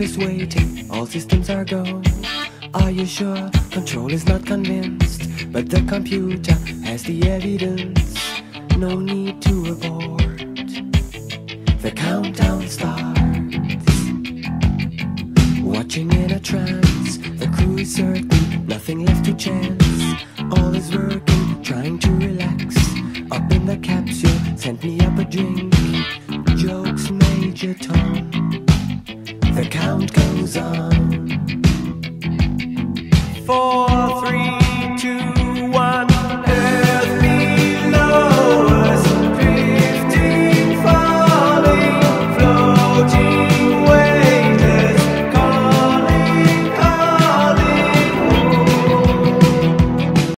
is waiting, all systems are go. Are you sure? Control is not convinced, but the computer has the evidence. No need to abort. The countdown starts. Watching in a trance, the crew is certain, nothing left to chance. All is working, trying to relax. Up in the capsule, sent me up a drink. Jokes, Major Tom. The count goes on. 4